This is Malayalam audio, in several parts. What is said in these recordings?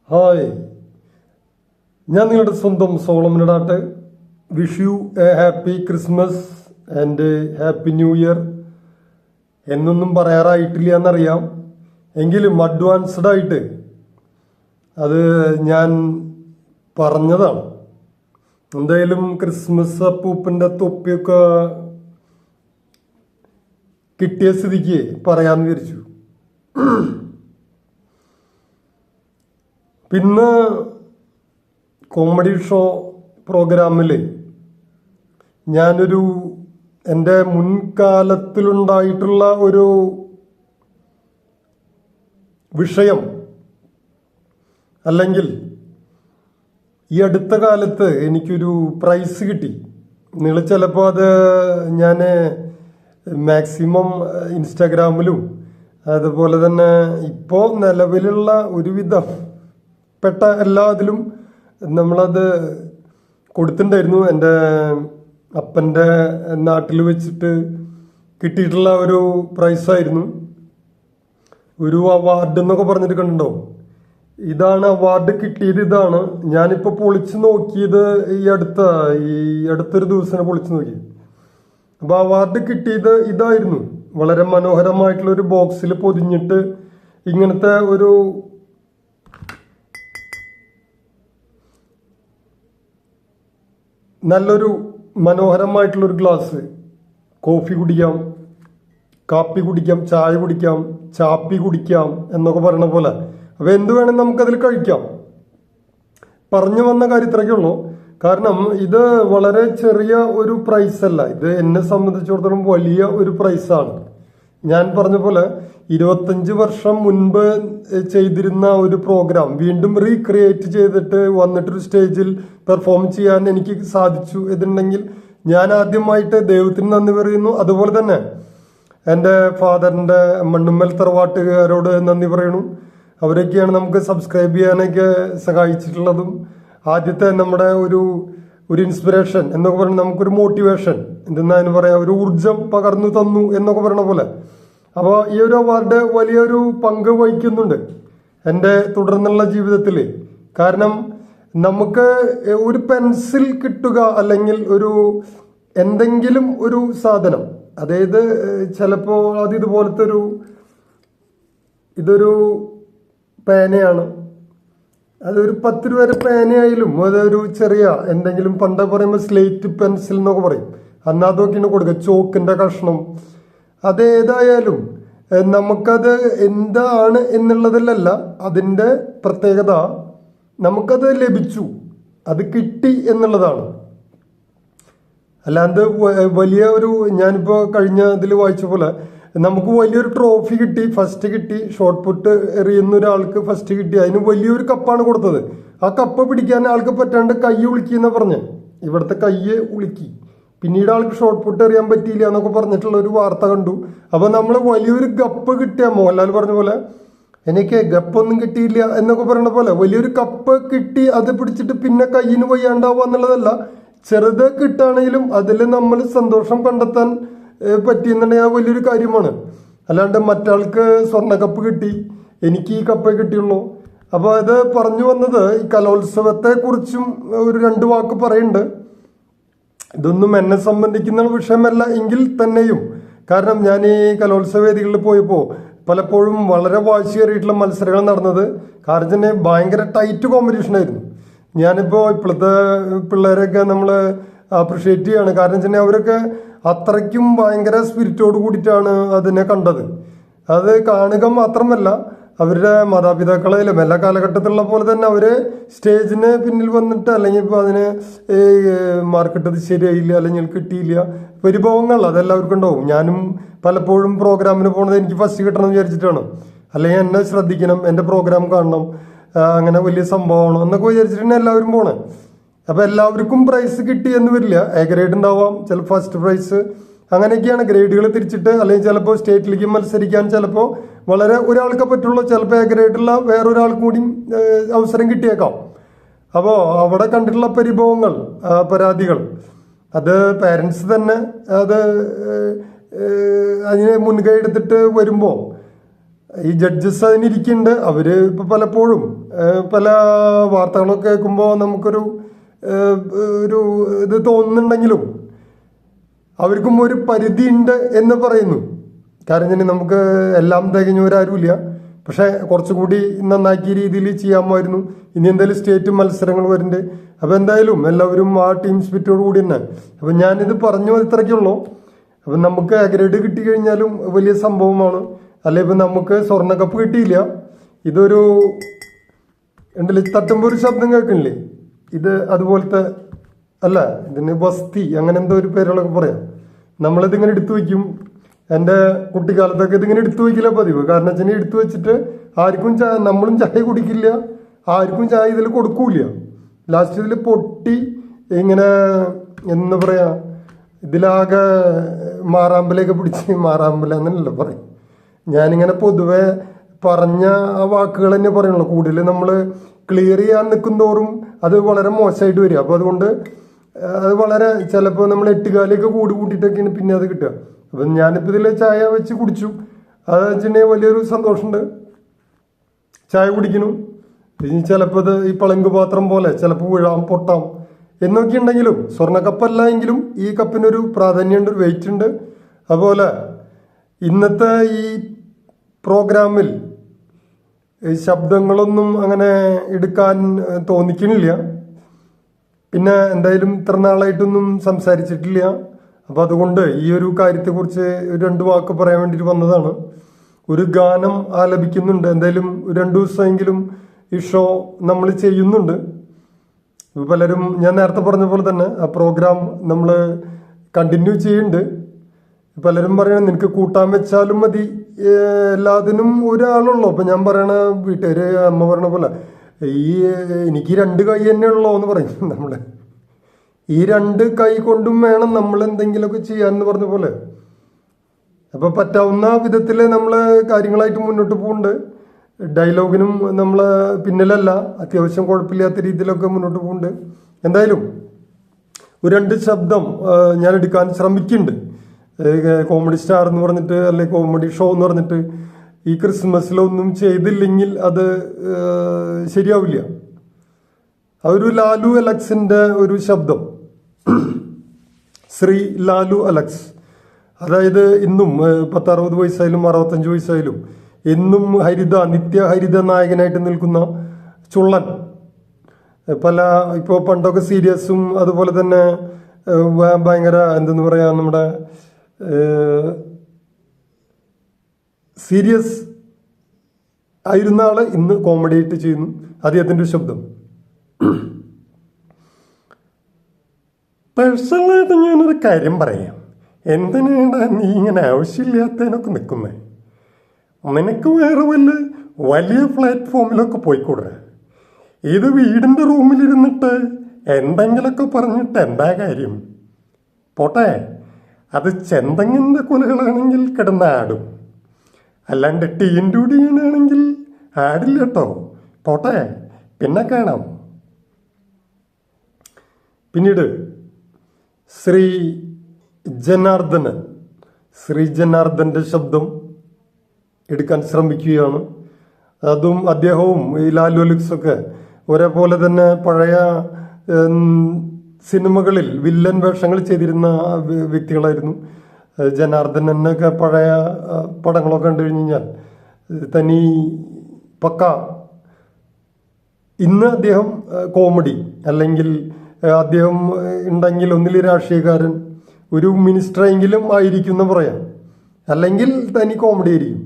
ഹായ്, ഞാൻ നിങ്ങളുടെ സ്വന്തം Solomon Edatt. Wish you a happy Christmas and happy new year. എന്നൊന്നും പറയാറായിട്ടില്ല എന്നറിയാം, എങ്കിലും അഡ്വാൻസ്ഡ് ആയിട്ട് അത് ഞാൻ പറഞ്ഞതാണ്. എന്തായാലും ക്രിസ്മസ് അപ്പൂപ്പൻ്റെ തൊപ്പിയൊക്കെ കിട്ടിയ സ്ഥിതിക്ക് പറയാമെന്ന് വിചാരിച്ചു. പിന്നെ കോമഡി ഷോ പ്രോഗ്രാമിൽ ഞാനൊരു എൻ്റെ മുൻകാലത്തിലുണ്ടായിട്ടുള്ള ഒരു വിഷയം, അല്ലെങ്കിൽ ഈ അടുത്ത കാലത്ത് എനിക്കൊരു പ്രൈസ് കിട്ടി. നിങ്ങൾ ചിലപ്പോൾ അത് ഞാൻ മാക്സിമം ഇൻസ്റ്റാഗ്രാമിലും അതുപോലെ തന്നെ ഇപ്പോൾ നിലവിലുള്ള ഒരുവിധം പെട്ട എല്ലാ ഇതിലും നമ്മളത് കൊടുത്തിട്ടുണ്ടായിരുന്നു. എൻ്റെ അപ്പൻ്റെ നാട്ടിൽ വെച്ചിട്ട് കിട്ടിയിട്ടുള്ള ഒരു പ്രൈസായിരുന്നു. ഒരു അവാർഡ് എന്നൊക്കെ പറഞ്ഞിട്ട് കണ്ടോ, ഇതാണ് അവാർഡ് കിട്ടിയത്. ഇതാണ് ഞാനിപ്പോൾ പൊളിച്ചു നോക്കിയത്. ഈ അടുത്തൊരു ദിവസം പൊളിച്ചു നോക്കി. അപ്പോൾ അവാർഡ് കിട്ടിയത് ഇതായിരുന്നു. വളരെ മനോഹരമായിട്ടുള്ള ഒരു ബോക്സിൽ പൊതിഞ്ഞിട്ട് ഇങ്ങനത്തെ ഒരു നല്ലൊരു മനോഹരമായിട്ടുള്ളൊരു ഗ്ലാസ്. കോഫി കുടിക്കാം, കാപ്പി കുടിക്കാം, ചായ കുടിക്കാം, ചാപ്പി കുടിക്കാം എന്നൊക്കെ പറയണ പോലെ. അപ്പോൾ എന്ത് വേണമെങ്കിൽ നമുക്കതിൽ കഴിക്കാം. പറഞ്ഞു വന്ന കാര്യം ഇത്രയൊക്കെ ഉള്ളൂ. കാരണം ഇത് വളരെ ചെറിയ ഒരു പ്രൈസ് അല്ല. ഇത് എന്നെ സംബന്ധിച്ചിടത്തോളം വലിയ ഒരു പ്രൈസാണ്. ഞാൻ പറഞ്ഞ പോലെ 25 വർഷം മുൻപ് ചെയ്തിരുന്ന ഒരു പ്രോഗ്രാം വീണ്ടും റീക്രിയേറ്റ് ചെയ്തിട്ട് വന്നിട്ടൊരു സ്റ്റേജിൽ പെർഫോം ചെയ്യാൻ എനിക്ക് സാധിച്ചു എന്നുണ്ടെങ്കിൽ ഞാൻ ആദ്യമായിട്ട് ദൈവത്തിന് നന്ദി പറയുന്നു. അതുപോലെ തന്നെ എൻ്റെ ഫാദറിൻ്റെ മണ്ണുമ്മൽ തറവാട്ടുകാരോട് നന്ദി പറയണു. അവരൊക്കെയാണ് നമുക്ക് സബ്സ്ക്രൈബ് ചെയ്യാനൊക്കെ സഹായിച്ചിട്ടുള്ളതും. ആദ്യത്തെ നമ്മുടെ ഒരു ഇൻസ്പിറേഷൻ എന്നൊക്കെ പറഞ്ഞാൽ നമുക്കൊരു മോട്ടിവേഷൻ, എന്തെന്നു പറയാം, ഒരു ഊർജം പകർന്നു തന്നു എന്നൊക്കെ പറയണ പോലെ. അപ്പോൾ ഈ ഒരു അവാർഡ് വലിയൊരു പങ്ക് വഹിക്കുന്നുണ്ട് എൻ്റെ തുടർന്നുള്ള ജീവിതത്തിൽ. കാരണം നമുക്ക് ഒരു പെൻസിൽ കിട്ടുക, അല്ലെങ്കിൽ ഒരു എന്തെങ്കിലും ഒരു സാധനം, അതായത് ചിലപ്പോൾ ഇതുപോലത്തെ ഇതൊരു പേനയാണ്. അതൊരു 10 രൂപയുടെ പേനയായാലും അതൊരു ചെറിയ എന്തെങ്കിലും, പണ്ട് പറയുമ്പോൾ സ്ലേറ്റ് പെൻസിൽ എന്നൊക്കെ പറയും, അന്ന് അതൊക്കെയാണ് കൊടുക്കുക. ചോക്കിൻ്റെ കഷ്ണം, അതേതായാലും നമുക്കത് എന്താണ് എന്നുള്ളതിലല്ല അതിൻ്റെ പ്രത്യേകത. നമുക്കത് ലഭിച്ചു, അത് കിട്ടി എന്നുള്ളതാണ്. അല്ലാണ്ട് വലിയ ഒരു, ഞാനിപ്പോൾ കഴിഞ്ഞ ഇതിൽ വായിച്ച പോലെ നമുക്ക് വലിയൊരു ട്രോഫി കിട്ടി, ഫസ്റ്റ് കിട്ടി. ഷോർട്ട് പുട്ട് എറിയുന്ന ഒരാൾക്ക് ഫസ്റ്റ് കിട്ടി, അതിന് വലിയൊരു കപ്പാണ് കൊടുത്തത്. ആ കപ്പ് പിടിക്കാൻ ആൾക്ക് പറ്റാണ്ട് കൈ ഉളുക്കിയെന്നാ പറഞ്ഞ്, ഇവിടുത്തെ കയ്യ് ഉളുക്കി. പിന്നീട് ആൾക്ക് ഷോർട്ട് പുട്ട് എറിയാൻ പറ്റിയില്ല എന്നൊക്കെ പറഞ്ഞിട്ടുള്ള ഒരു വാർത്ത കണ്ടു. അപ്പോൾ നമ്മൾ വലിയൊരു കപ്പ് കിട്ടിയ, മോഹൻലാൽ പറഞ്ഞ പോലെ എനിക്ക് ഗപ്പൊന്നും കിട്ടിയില്ല എന്നൊക്കെ പറയുന്ന പോലെ വലിയൊരു കപ്പ് കിട്ടി, അത് പിടിച്ചിട്ട് പിന്നെ കയ്യിന് വയ്യാണ്ടാവുക എന്നുള്ളതല്ല. ചെറുത് കിട്ടുകയാണെങ്കിലും അതിൽ നമ്മൾ സന്തോഷം കണ്ടെത്താൻ പറ്റിയെന്നുണ്ടെങ്കിൽ ആ വലിയൊരു കാര്യമാണ്. അല്ലാണ്ട് മറ്റാൾക്ക് സ്വർണ്ണ കപ്പ് കിട്ടി, എനിക്ക് ഈ കപ്പേ കിട്ടിയുള്ളൂ. അപ്പോൾ അത് പറഞ്ഞു വന്നത് ഈ കലോത്സവത്തെ കുറിച്ചും ഒരു 2 വാക്ക് പറയുന്നുണ്ട്. ഇതൊന്നും എന്നെ സംബന്ധിക്കുന്ന വിഷയമല്ല എങ്കിൽ തന്നെയും, കാരണം ഞാൻ ഈ കലോത്സവ വേദികളിൽ പോയപ്പോൾ പലപ്പോഴും വളരെ വാശിയേറിയിട്ടുള്ള മത്സരങ്ങൾ നടന്നത്. കാരണം ഭയങ്കര ടൈറ്റ് കോമ്പറ്റീഷനായിരുന്നു. ഞാനിപ്പോൾ ഇപ്പോഴത്തെ പിള്ളേരൊക്കെ നമ്മൾ അപ്രിഷ്യേറ്റ് ചെയ്യാണ്. കാരണം വെച്ചാൽ അവരൊക്കെ അത്രയ്ക്കും ഭയങ്കര സ്പിരിറ്റോട് കൂടിയിട്ടാണ് അതിനെ കണ്ടത്. അത് കാണുക മാത്രമല്ല, അവരുടെ മാതാപിതാക്കളായാലും എല്ലാ കാലഘട്ടത്തിലുള്ള പോലെ തന്നെ അവർ സ്റ്റേജിന് പിന്നിൽ വന്നിട്ട്, അല്ലെങ്കിൽ ഇപ്പോൾ അതിന് മാർക്കിട്ടത് ശരിയായില്ല, അല്ലെങ്കിൽ കിട്ടിയില്ല, പരിഭവങ്ങൾ അതെല്ലാവർക്കും ഉണ്ടാവും. ഞാനും പലപ്പോഴും പ്രോഗ്രാമിന് പോകുന്നത് എനിക്ക് ഫസ്റ്റ് കിട്ടണം എന്ന് വിചാരിച്ചിട്ടാണ്, അല്ലെങ്കിൽ എന്നെ ശ്രദ്ധിക്കണം, എൻ്റെ പ്രോഗ്രാം കാണണം, അങ്ങനെ വലിയ സംഭവമാണ് എന്നൊക്കെ വിചാരിച്ചിട്ടാണ് എല്ലാവരും പോണേ. അപ്പോൾ എല്ലാവർക്കും പ്രൈസ് കിട്ടി എന്ന് വരില്ല. എ ഗ്രേഡ് ഉണ്ടാവാം, ചിലപ്പോൾ ഫസ്റ്റ് പ്രൈസ്, അങ്ങനെയൊക്കെയാണ് ഗ്രേഡുകൾ തിരിച്ചിട്ട്. അല്ലെങ്കിൽ ചിലപ്പോൾ സ്റ്റേറ്റിലേക്ക് മത്സരിക്കാൻ ചിലപ്പോൾ വളരെ ഒരാൾക്ക് പറ്റുള്ളൂ, ചിലപ്പോൾ എ ഗ്രേഡുള്ള വേറൊരാൾക്കും കൂടി അവസരം കിട്ടിയേക്കാം. അപ്പോൾ അവിടെ കണ്ടിട്ടുള്ള പരിഭവങ്ങൾ, പരാതികൾ, അത് പാരൻസ് തന്നെ അതിനെ മുൻകൈ എടുത്തിട്ട് വരുമ്പോൾ ഈ ജഡ്ജസ് അതിനിരിക്കുന്നുണ്ട്. അവർ ഇപ്പോൾ പലപ്പോഴും പല വാർത്തകളൊക്കെ കേൾക്കുമ്പോൾ നമുക്കൊരു ഒരു ഇത് തോന്നുന്നുണ്ടെങ്കിലും അവർക്കും ഒരു പരിധിയുണ്ട് എന്ന് പറയുന്നു. കാരണം നമുക്ക് എല്ലാം തികഞ്ഞവരാരുമില്ല. പക്ഷേ കുറച്ചുകൂടി നന്നാക്കിയ രീതിയിൽ ചെയ്യാമായിരുന്നു. ഇനി എന്തായാലും സ്റ്റേറ്റ് മത്സരങ്ങൾ വരുന്നുണ്ട്. അപ്പോൾ എന്തായാലും എല്ലാവരും ആ ടീം സ്പിരിറ്റോട് കൂടി തന്നെ. അപ്പം ഞാനിത് പറഞ്ഞു ഇത്രയ്ക്കുള്ളൂ. അപ്പം നമുക്ക് ഗ്രേഡ് കിട്ടിക്കഴിഞ്ഞാലും വലിയ സംഭവമാണ്. അല്ലെ ഇപ്പം നമുക്ക് സ്വർണ്ണ കപ്പ് കിട്ടിയില്ല. ഇതൊരു ഉണ്ടല്ലേ തട്ടുമ്പോൾ ഒരു ശബ്ദം കേൾക്കണില്ലേ? ഇത് അതുപോലത്തെ അല്ല, ഇതിന് വസ്തി അങ്ങനെ എന്തോ ഒരു പേരുകളൊക്കെ പറയാം. നമ്മളിതിങ്ങനെ എടുത്തു വയ്ക്കും. എൻ്റെ കുട്ടിക്കാലത്തൊക്കെ ഇതിങ്ങനെ എടുത്തു വയ്ക്കില്ല പതിവ്. കാരണം വെച്ചാൽ എടുത്തു വെച്ചിട്ട് ആർക്കും നമ്മളും ചായ കുടിക്കില്ല, ആർക്കും ചായ ഇതിൽ കൊടുക്കൂല. ലാസ്റ്റ് ഇതിൽ പൊട്ടി ഇങ്ങനെ എന്താ പറയുക, ഇതിലാകെ മാറാമ്പലൊക്കെ പിടിച്ച് മാറാമ്പല എന്നല്ല പറയും. ഞാനിങ്ങനെ പൊതുവെ പറഞ്ഞ ആ വാക്കുകൾ തന്നെ പറയുള്ളൂ. കൂടുതൽ നമ്മൾ ക്ലിയർ ചെയ്യാൻ നിൽക്കുന്തോറും അത് വളരെ മോശമായിട്ട് വരിക. അപ്പോൾ അതുകൊണ്ട് അത് വളരെ ചിലപ്പോൾ നമ്മൾ എട്ടുകാലിയൊക്കെ കൂട്ടിയിട്ടൊക്കെയാണ് പിന്നെ അത് കിട്ടുക. അപ്പം ഞാനിപ്പോൾ ഇതിൽ ചായ വെച്ച് കുടിച്ചു. അത് വെച്ചിട്ടുണ്ടെങ്കിൽ വലിയൊരു സന്തോഷമുണ്ട്. ചായ കുടിക്കണം. ഇനി ചിലപ്പോൾ ഇത് ഈ പളങ്ക് പാത്രം പോലെ ചിലപ്പോൾ വീഴാം, പൊട്ടാം എന്നൊക്കെ ഉണ്ടെങ്കിലും സ്വർണ്ണ കപ്പല്ല എങ്കിലും ഈ കപ്പിനൊരു പ്രാധാന്യമുണ്ട്, ഒരു വെയിറ്റ് ഉണ്ട്. അതുപോലെ ഇന്നത്തെ ഈ പ്രോഗ്രാമിൽ ശബ്ദങ്ങളൊന്നും അങ്ങനെ എടുക്കാൻ തോന്നിക്കണില്ല. പിന്നെ എന്തായാലും ഇത്ര നാളായിട്ടൊന്നും സംസാരിച്ചിട്ടില്ല. അപ്പം അതുകൊണ്ട് ഈ ഒരു കാര്യത്തെക്കുറിച്ച് 2 വാക്ക് പറയാൻ വേണ്ടിയിട്ട് വന്നതാണ്. ഒരു ഗാനം ആലപിക്കുന്നുണ്ട്. എന്തായാലും 2 ദിവസമെങ്കിലും ഈ ഷോ നമ്മൾ ചെയ്യുന്നുണ്ട്. പലരും ഞാൻ നേരത്തെ പറഞ്ഞ പോലെ തന്നെ ആ പ്രോഗ്രാം നമ്മൾ കണ്ടിന്യൂ ചെയ്യുന്നുണ്ട്. പലരും പറയണം നിനക്ക് കൂട്ടാൻ വെച്ചാലും മതി, എല്ലാത്തിനും ഒരാളുള്ളൂ. അപ്പം ഞാൻ പറയണ വീട്ടുകാർ അമ്മ പറയണ പോലെ എനിക്ക് 2 കൈ തന്നെ ഉള്ളൂ എന്ന് പറയും. നമ്മൾ ഈ 2 കൈ കൊണ്ടും വേണം നമ്മൾ എന്തെങ്കിലുമൊക്കെ ചെയ്യാമെന്ന് പറഞ്ഞ പോലെ. അപ്പോൾ പറ്റാവുന്ന വിധത്തിൽ നമ്മൾ കാര്യങ്ങളായിട്ട് മുന്നോട്ട് പോകുന്നുണ്ട്. ഡയലോഗിനും നമ്മൾ പിന്നിലല്ല, അത്യാവശ്യം കുഴപ്പമില്ലാത്ത രീതിയിലൊക്കെ മുന്നോട്ട് പോകുന്നുണ്ട്. എന്തായാലും ഒരു 2 ശബ്ദം ഞാൻ എടുക്കാൻ ശ്രമിക്കുന്നുണ്ട്. കോമഡി സ്റ്റാർ എന്ന് പറഞ്ഞിട്ട് അല്ലെങ്കിൽ കോമഡി ഷോ എന്ന് പറഞ്ഞിട്ട് ഈ ക്രിസ്മസിലൊന്നും ചെയ്തില്ലെങ്കിൽ അത് ശരിയാവില്ല. അതൊരു ലാലു അലക്സിൻ്റെ ഒരു ശബ്ദം, ശ്രീ ലാലു അലക്സ്. അതായത് ഇന്നും 60 വയസ്സായാലും 65 വയസ്സായാലും എന്നും നിത്യ ഹരിത നായകനായിട്ട് നിൽക്കുന്ന ചുള്ളൻ. പല ഇപ്പോൾ പണ്ടൊക്കെ സീരിയസും അതുപോലെ തന്നെ ഭയങ്കര എന്തെന്ന് പറയാ, നമ്മുടെ സീരിയസ് ആയിരുന്ന ആള് ഇന്ന് കോമഡി ആയിട്ട് ചെയ്യുന്നു. അദ്ദേഹത്തിൻ്റെ ശബ്ദം. പേഴ്സണലായിട്ട് ഞാനൊരു കാര്യം പറയാം. എന്തിനാണ് നീ ഇങ്ങനെ ആവശ്യമില്ലാത്തതിനൊക്കെ നിൽക്കുന്നേ? നിനക്ക് വേറെ വലിയ പ്ലാറ്റ്ഫോമിലൊക്കെ പോയിക്കൂടെ? ഇത് വീടിൻ്റെ റൂമിലിരുന്നിട്ട് എന്തെങ്കിലുമൊക്കെ പറഞ്ഞിട്ട് എന്താ കാര്യം? പോട്ടെ, അത് ചെന്തങ്ങിൻ്റെ കുലകളാണെങ്കിൽ കിടന്നാടും, അല്ലാണ്ട് ടീൻഡുടിയാണെങ്കിൽ ആടില്ല കേട്ടോ. പോട്ടെ, പിന്നെ കാണാം. പിന്നീട് ശ്രീ ജനാർദ്ദൻ്റെ ശബ്ദം എടുക്കാൻ ശ്രമിക്കുകയാണ്. അതും അദ്ദേഹവും ഈ ലാലു അലക്സൊക്കെ ഒരേപോലെ തന്നെ പഴയ സിനിമകളിൽ വില്ലൻ വേഷങ്ങൾ ചെയ്തിരുന്ന വ്യക്തികളായിരുന്നു. ജനാർദ്ദനൊക്കെ പഴയ പടങ്ങളൊക്കെ കണ്ടു കഴിഞ്ഞാൽ തനി പക്ക. ഇന്ന് അദ്ദേഹം കോമഡി, അല്ലെങ്കിൽ അദ്ദേഹം ഉണ്ടെങ്കിൽ ഒന്നിൽ രാഷ്ട്രീയക്കാരൻ, ഒരു മിനിസ്റ്ററെങ്കിലും ആയിരിക്കും എന്ന് പറയാം, അല്ലെങ്കിൽ തനി കോമഡി ആയിരിക്കും.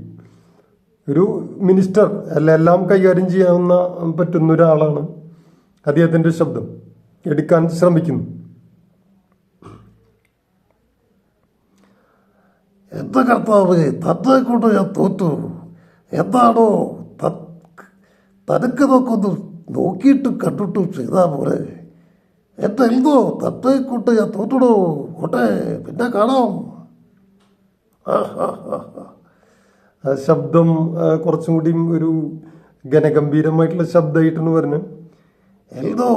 ഒരു മിനിസ്റ്റർ എല്ലാം കൈകാര്യം ചെയ്യാവുന്ന പറ്റുന്ന ഒരാളാണ്. അദ്ദേഹത്തിൻ്റെ ശബ്ദം എടുക്കാൻ ശ്രമിക്കുന്നു. എൻ്റെ കർത്താവ്, തന്നെ കൊണ്ട് ഞാൻ തോറ്റു. എന്താണോ തനിക്ക് നോക്കൊന്ന് നോക്കിയിട്ടും കണ്ടിട്ടും ചെയ്താൽ പോലെ. എൻ്റെ എന്തോ തന്നെ കൊണ്ട് ഞാൻ തോറ്റടോ. ഓട്ടെ, പിന്നെ കാണാം. ആ ശബ്ദം കുറച്ചും കൂടിയും ഒരു ഘനഗംഭീരമായിട്ടുള്ള ശബ്ദമായിട്ടാണ് പറഞ്ഞത്. എന്തോ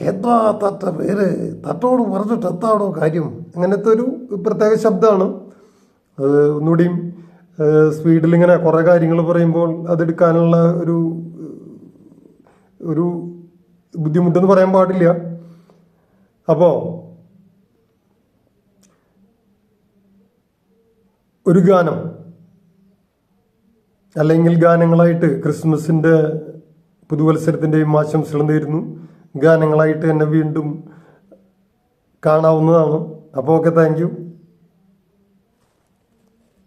എന്താ തൻ്റെ പേര്, തന്നോട് പറഞ്ഞിട്ട് എന്താണോ കാര്യം? അങ്ങനത്തെ ഒരു പ്രത്യേക ശബ്ദമാണ്. ഒന്നുകൂടിയും സ്പീഡിൽ ഇങ്ങനെ കുറേ കാര്യങ്ങൾ പറയുമ്പോൾ അതെടുക്കാനുള്ള ഒരു ബുദ്ധിമുട്ടെന്ന് പറയാൻ പാടില്ല. അപ്പോൾ ഒരു ഗാനം അല്ലെങ്കിൽ ഗാനങ്ങളായിട്ട് ക്രിസ്മസിൻ്റെ പുതുവത്സരത്തിൻ്റെയും ആശംസകൾ നേരുന്നു. ഗാനങ്ങളായിട്ട് എന്നെ വീണ്ടും കാണാവുന്നതാണ്. അപ്പോൾ ഓക്കെ, താങ്ക് യു.